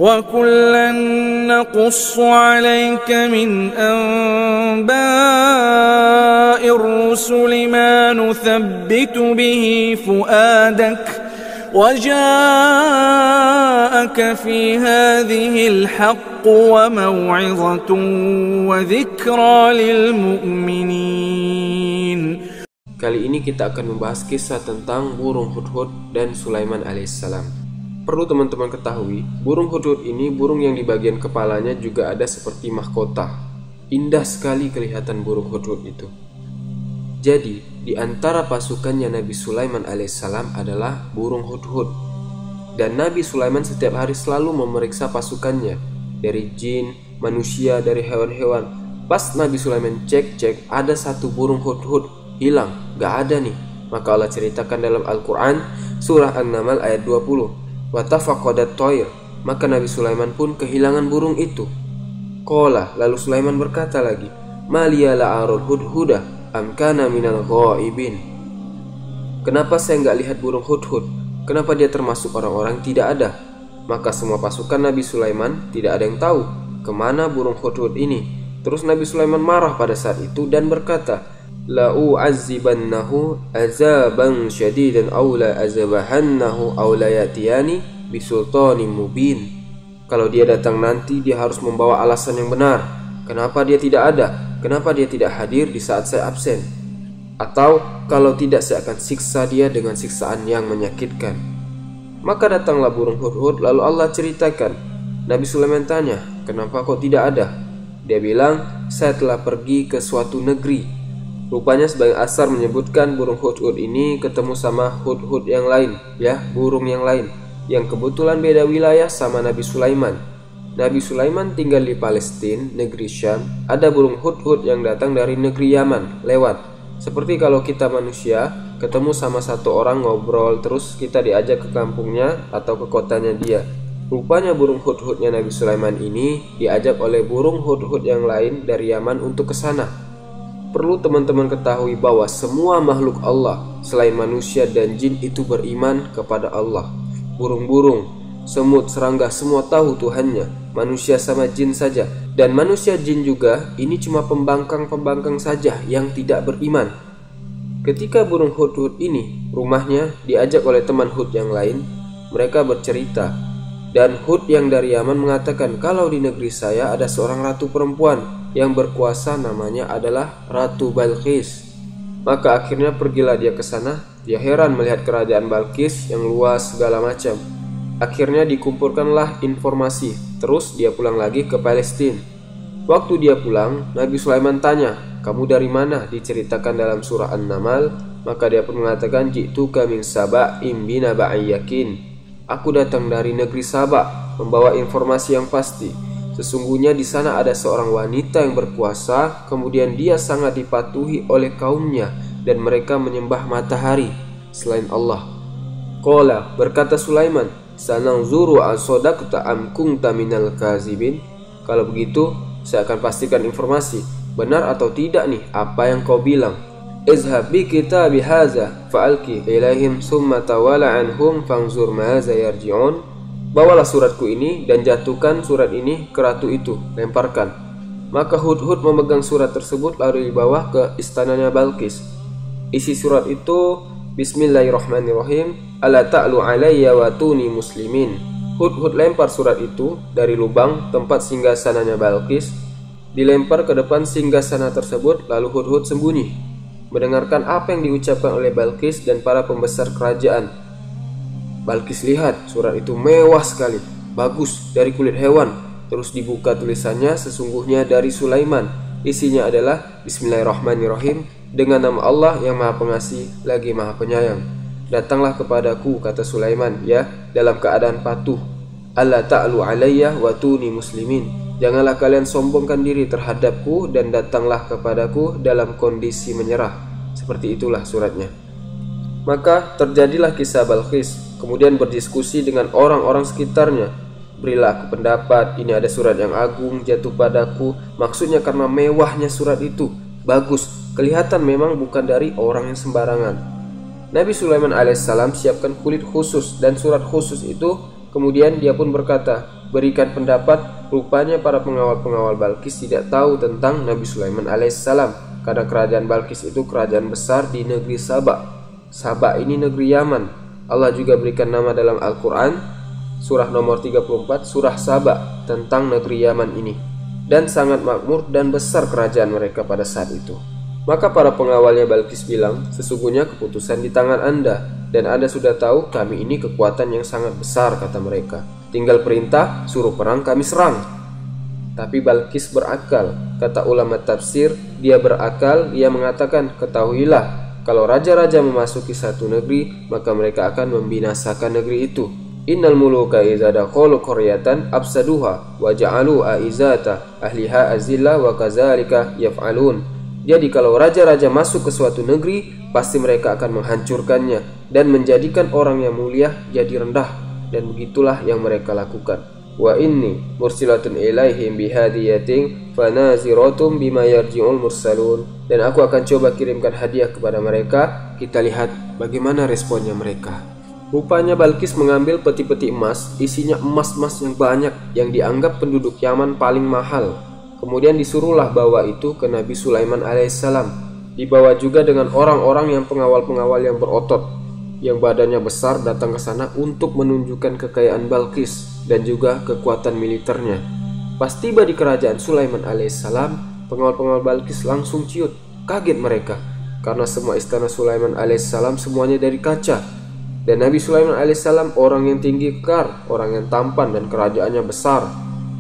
وَكُلًّا نَّقُصُّ عَلَيْكَ مِنْ أَنبَاءِ الرُّسُلِ مَا نُثَبِّتُ بِهِ فُؤَادَكَ وَجَاءَكَ فِي هَٰذِهِ الْحَقُّ وَمَوْعِظَةٌ وَذِكْرَىٰ لِلْمُؤْمِنِينَ. Kali ini kita akan membahas kisah tentang burung Hudhud dan Sulaiman alaihissalam. Perlu teman-teman ketahui, burung Hudhud ini burung yang di bagian kepalanya juga ada seperti mahkota. Indah sekali kelihatan burung Hudhud itu. Jadi, di antara pasukannya Nabi Sulaiman alaihissalam adalah burung Hudhud. Dan Nabi Sulaiman setiap hari selalu memeriksa pasukannya, dari jin, manusia, dari hewan-hewan. Pas Nabi Sulaiman cek, ada satu burung Hudhud hilang, gak ada nih. Maka Allah ceritakan dalam Al-Quran, surah An-Naml ayat 20. Watafaqadat toir, maka Nabi Sulaiman pun kehilangan burung itu. Qala, lalu Sulaiman berkata lagi, Maliya la'arul hudhuda amkana minal ghaibin. Kenapa saya nggak lihat burung Hudhud? Kenapa dia termasuk orang-orang tidak ada? Maka semua pasukan Nabi Sulaiman tidak ada yang tahu kemana burung Hudhud ini. Terus Nabi Sulaiman marah pada saat itu dan berkata, la'u'azzibannahu azaban syadidan aw la'azabahannahu aw layatiyani bisultanin mubin. Kalau dia datang nanti, dia harus membawa alasan yang benar. Kenapa dia tidak ada? Kenapa dia tidak hadir di saat saya absen? Atau kalau tidak, saya akan siksa dia dengan siksaan yang menyakitkan. Maka datanglah burung Hudhud, lalu Allah ceritakan. Nabi Sulaiman tanya, kenapa kok tidak ada? Dia bilang, saya telah pergi ke suatu negeri. Rupanya sebagian asar menyebutkan burung Hudhud ini ketemu sama Hudhud yang lain, ya, burung yang lain, yang kebetulan beda wilayah sama Nabi Sulaiman. Nabi Sulaiman tinggal di Palestina, negeri Syam. Ada burung Hudhud yang datang dari negeri Yaman, lewat. Seperti kalau kita manusia ketemu sama satu orang ngobrol, terus kita diajak ke kampungnya atau ke kotanya dia. Rupanya burung Hudhudnya Nabi Sulaiman ini diajak oleh burung Hudhud yang lain dari Yaman untuk ke sana. Perlu teman-teman ketahui bahwa semua makhluk Allah selain manusia dan jin itu beriman kepada Allah. Burung-burung, semut, serangga semua tahu Tuhannya. Manusia sama jin saja. Dan manusia jin juga ini cuma pembangkang-pembangkang saja yang tidak beriman. Ketika burung Hudhud ini rumahnya diajak oleh teman Hud yang lain, mereka bercerita. Dan Hud yang dari Yaman mengatakan, kalau di negeri saya ada seorang ratu perempuan yang berkuasa, namanya adalah Ratu Balqis. Maka akhirnya pergilah dia ke sana. Dia heran melihat kerajaan Balqis yang luas segala macam. Akhirnya dikumpulkanlah informasi. Terus dia pulang lagi ke Palestina. Waktu dia pulang, Nabi Sulaiman tanya, kamu dari mana? Diceritakan dalam surah An-Naml. Maka dia pun mengatakan, ji'tuka min saba'im binaba'in yakin. Aku datang dari negeri Sabak membawa informasi yang pasti. Sesungguhnya di sana ada seorang wanita yang berkuasa, kemudian dia sangat dipatuhi oleh kaumnya dan mereka menyembah matahari selain Allah. Qala, berkata Sulaiman, sananzuru asodaqta am kunta minal kazibin. Kalau begitu, saya akan pastikan informasi benar atau tidak nih apa yang kau bilang. Izhab bi kitabi hadza fa'alqi ilaihim summa tawalla anhum fanzur maza yarji'un. Bawalah suratku ini dan jatuhkan surat ini ke ratu itu, lemparkan. Maka Hudhud memegang surat tersebut lalu dibawa ke istananya Balqis. Isi surat itu, Bismillahirrahmanirrahim, ala ta'lu alayya wa tuni muslimin. Hudhud lempar surat itu dari lubang tempat singgasananya Balqis, dilempar ke depan singgasana tersebut, lalu Hudhud sembunyi mendengarkan apa yang diucapkan oleh Balqis dan para pembesar kerajaan. Balqis lihat surat itu mewah sekali, bagus, dari kulit hewan. Terus dibuka tulisannya, sesungguhnya dari Sulaiman. Isinya adalah Bismillahirrahmanirrahim, dengan nama Allah yang Maha Pengasih lagi Maha Penyayang. Datanglah kepadaku, kata Sulaiman, ya, dalam keadaan patuh. Alla ta'lu alayya wa tuni muslimin. Janganlah kalian sombongkan diri terhadapku dan datanglah kepadaku dalam kondisi menyerah. Seperti itulah suratnya. Maka terjadilah kisah Balqis, kemudian berdiskusi dengan orang-orang sekitarnya. Berilah aku pendapat, ini ada surat yang agung jatuh padaku. Maksudnya karena mewahnya surat itu, bagus, kelihatan memang bukan dari orang yang sembarangan. Nabi Sulaiman alaihissalam siapkan kulit khusus dan surat khusus itu. Kemudian dia pun berkata, berikan pendapat, rupanya para pengawal-pengawal Balkis tidak tahu tentang Nabi Sulaiman alaihissalam, karena kerajaan Balkis itu kerajaan besar di negeri Saba. Saba ini negeri Yaman. Allah juga berikan nama dalam Al-Quran, surah nomor 34, surah Saba, tentang negeri Yaman ini. Dan sangat makmur dan besar kerajaan mereka pada saat itu. Maka para pengawalnya Balkis bilang, sesungguhnya keputusan di tangan Anda, dan Anda sudah tahu kami ini kekuatan yang sangat besar, kata mereka. Tinggal perintah, suruh perang, kami serang. Tapi Balkis berakal. Kata ulama tafsir, dia berakal, dia mengatakan, ketahuilah, kalau raja-raja memasuki satu negeri, maka mereka akan membinasakan negeri itu. Innal muluka idza dakhalu qaryatan afsaduha wa ja'alu aizata ahliha azilla wa kadzalika yaf'alun. Jadi kalau raja-raja masuk ke suatu negeri, pasti mereka akan menghancurkannya dan menjadikan orang yang mulia jadi rendah, dan begitulah yang mereka lakukan. Wa inni mursilatun ilaihim bihadiyatin fanaziratum bima yarji'ul mursalun. Dan aku akan coba kirimkan hadiah kepada mereka, kita lihat bagaimana responnya mereka. Rupanya Balkis mengambil peti-peti emas, isinya emas-emas yang banyak yang dianggap penduduk Yaman paling mahal. Kemudian disuruhlah bawa itu ke Nabi Sulaiman alaihissalam. Dibawa juga dengan orang-orang yang pengawal-pengawal yang berotot, yang badannya besar, datang ke sana untuk menunjukkan kekayaan Balkis dan juga kekuatan militernya. Pas tiba di kerajaan Sulaiman alaihissalam, pengawal-pengawal Balkis langsung ciut. Kaget mereka, karena semua istana Sulaiman alaihissalam semuanya dari kaca. Dan Nabi Sulaiman alaihissalam orang yang tinggi kekar, orang yang tampan, dan kerajaannya besar.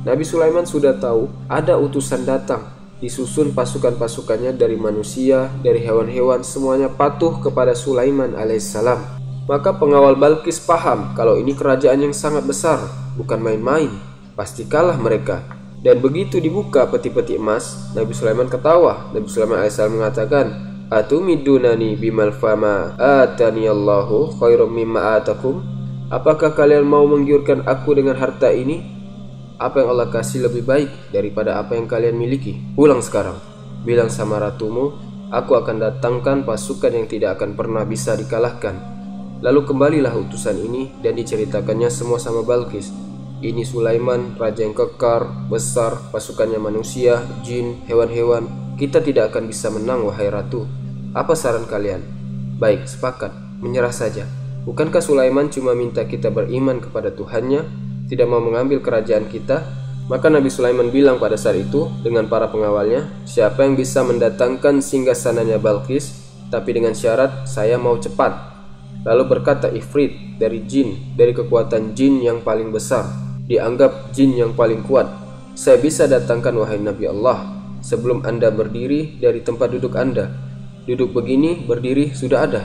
Nabi Sulaiman sudah tahu ada utusan datang, disusun pasukan-pasukannya dari manusia, dari hewan-hewan, semuanya patuh kepada Sulaiman alaihissalam. Maka pengawal Balkis paham kalau ini kerajaan yang sangat besar, bukan main-main, pasti kalah mereka. Dan begitu dibuka peti-peti emas, Nabi Sulaiman ketawa. Nabi Sulaiman alaihissalam mengatakan, atumidunani bimal fama atani Allahu khairum mimma atakum. Apakah kalian mau menggiurkan aku dengan harta ini? Apa yang Allah kasih lebih baik daripada apa yang kalian miliki. Pulang sekarang, bilang sama ratumu, aku akan datangkan pasukan yang tidak akan pernah bisa dikalahkan. Lalu kembalilah utusan ini dan diceritakannya semua sama Balkis. Ini Sulaiman, raja yang kekar, besar, pasukannya manusia, jin, hewan-hewan. Kita tidak akan bisa menang, wahai ratu. Apa saran kalian? Baik, sepakat, menyerah saja. Bukankah Sulaiman cuma minta kita beriman kepada Tuhannya, tidak mau mengambil kerajaan kita? Maka Nabi Sulaiman bilang pada saat itu dengan para pengawalnya, siapa yang bisa mendatangkan singgasananya Balkis, tapi dengan syarat saya mau cepat. Lalu berkata Ifrit dari jin, dari kekuatan jin yang paling besar, dianggap jin yang paling kuat, saya bisa datangkan wahai Nabi Allah, sebelum Anda berdiri dari tempat duduk Anda. Duduk begini, berdiri sudah ada,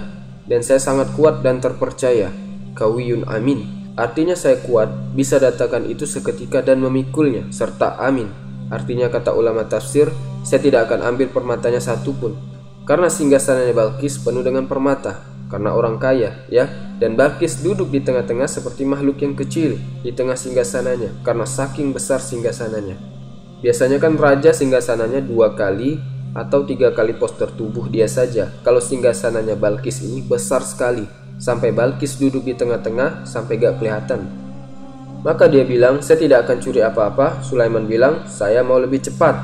dan saya sangat kuat dan terpercaya. Kawiyun amin. Artinya saya kuat, bisa datangkan itu seketika dan memikulnya, serta amin. Artinya kata ulama tafsir, saya tidak akan ambil permatanya satupun. Karena singgasananya Balkis penuh dengan permata, karena orang kaya, ya. Dan Balkis duduk di tengah-tengah seperti makhluk yang kecil di tengah singgasananya, karena saking besar singgasananya. Biasanya kan raja singgasananya 2 kali atau 3 kali postur tubuh dia saja. Kalau singgasananya Balkis ini besar sekali, sampai Balkis duduk di tengah-tengah sampai gak kelihatan. Maka dia bilang, saya tidak akan curi apa-apa. Sulaiman bilang, saya mau lebih cepat.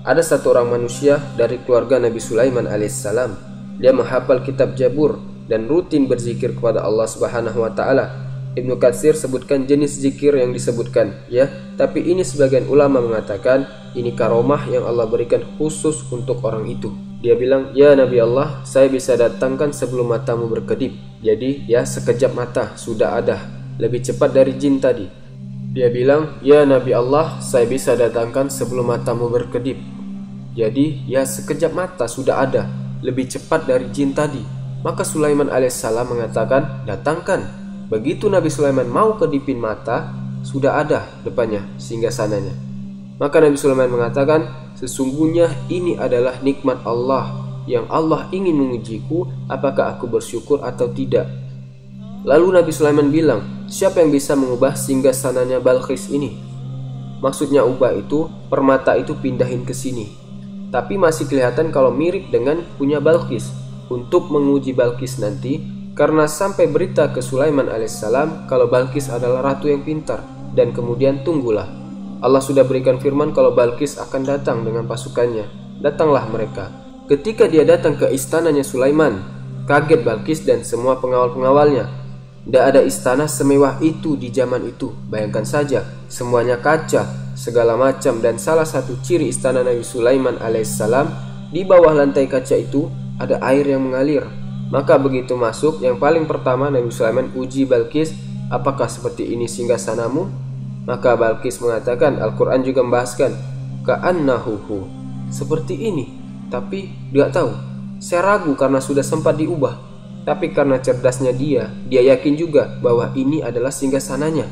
Ada satu orang manusia dari keluarga Nabi Sulaiman alaihissalam. Dia menghafal kitab Jabur dan rutin berzikir kepada Allah Subhanahu wa taala. Ibnu Katsir sebutkan jenis zikir yang disebutkan, ya, tapi ini sebagian ulama mengatakan ini karomah yang Allah berikan khusus untuk orang itu. Dia bilang, ya Nabi Allah, saya bisa datangkan sebelum matamu berkedip. Jadi ya sekejap mata sudah ada, lebih cepat dari jin tadi. Dia bilang, ya Nabi Allah, saya bisa datangkan sebelum matamu berkedip. Jadi ya sekejap mata sudah ada, lebih cepat dari jin tadi. Maka Sulaiman alaihissalam mengatakan, datangkan. Begitu Nabi Sulaiman mau kedipin mata, sudah ada depannya singgasananya. Maka Nabi Sulaiman mengatakan, sesungguhnya ini adalah nikmat Allah yang Allah ingin mengujiku, apakah aku bersyukur atau tidak. Lalu Nabi Sulaiman bilang, siapa yang bisa mengubah singgasananya Balkis ini? Maksudnya ubah itu, permata itu pindahin ke sini. Tapi masih kelihatan kalau mirip dengan punya Balkis. Untuk menguji Balkis nanti, karena sampai berita ke Sulaiman alaihissalam kalau Balkis adalah ratu yang pintar. dan kemudian tunggulah. Allah sudah berikan firman kalau Balqis akan datang dengan pasukannya. Datanglah mereka. Ketika dia datang ke istananya Sulaiman, kaget Balqis dan semua pengawal-pengawalnya. Tidak ada istana semewah itu di zaman itu. Bayangkan saja, semuanya kaca, segala macam, dan salah satu ciri istana Nabi Sulaiman alaihissalam, di bawah lantai kaca itu ada air yang mengalir. Maka begitu masuk, yang paling pertama Nabi Sulaiman uji Balqis, apakah seperti ini singgasanamu? Maka Balqis mengatakan, Al-Quran juga membahaskan, ka'annahu, seperti ini, tapi tidak tahu. Saya ragu karena sudah sempat diubah. Tapi karena cerdasnya dia yakin juga bahwa ini adalah singgasananya.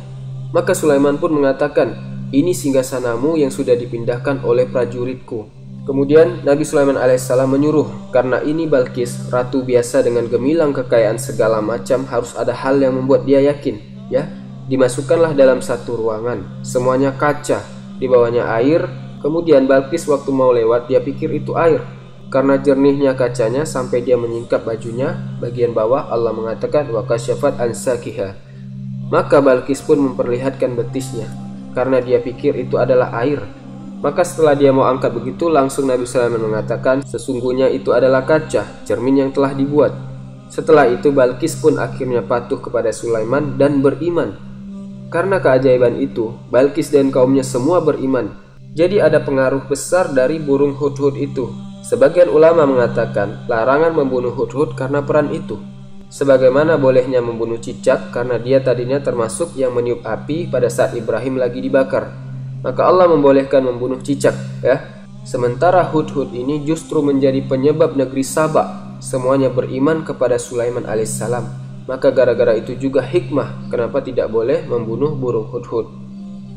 Maka Sulaiman pun mengatakan, ini singgasanamu yang sudah dipindahkan oleh prajuritku. Kemudian Nabi Sulaiman alaihissalam menyuruh, karena ini Balqis, ratu biasa dengan gemilang kekayaan segala macam, harus ada hal yang membuat dia yakin. Ya, dimasukkanlah dalam satu ruangan, semuanya kaca, di bawahnya air. Kemudian Balqis waktu mau lewat, dia pikir itu air. Karena jernihnya kacanya sampai dia menyingkap bajunya, bagian bawah Allah mengatakan wa kasyafat an sakiha. Maka Balqis pun memperlihatkan betisnya, karena dia pikir itu adalah air. Maka setelah dia mau angkat begitu, langsung Nabi Sulaiman mengatakan sesungguhnya itu adalah kaca, cermin yang telah dibuat. Setelah itu Balqis pun akhirnya patuh kepada Sulaiman dan beriman. Karena keajaiban itu, Balqis dan kaumnya semua beriman. Jadi ada pengaruh besar dari burung hudhud itu. Sebagian ulama mengatakan larangan membunuh hudhud karena peran itu. Sebagaimana bolehnya membunuh cicak karena dia tadinya termasuk yang meniup api pada saat Ibrahim lagi dibakar. Maka Allah membolehkan membunuh cicak, ya. Sementara hudhud ini justru menjadi penyebab negeri Saba semuanya beriman kepada Sulaiman alaihissalam. Maka gara-gara itu juga hikmah kenapa tidak boleh membunuh burung hudhud.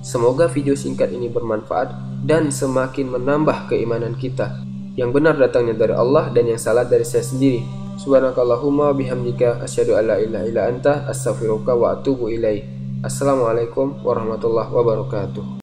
Semoga video singkat ini bermanfaat dan semakin menambah keimanan kita. Yang benar datangnya dari Allah dan yang salah dari saya sendiri. Subhanakallahumma bihamdika asyhadu an la ilaha illa anta astaghfiruka wa atubu ilaik. Assalamualaikum warahmatullahi wabarakatuh.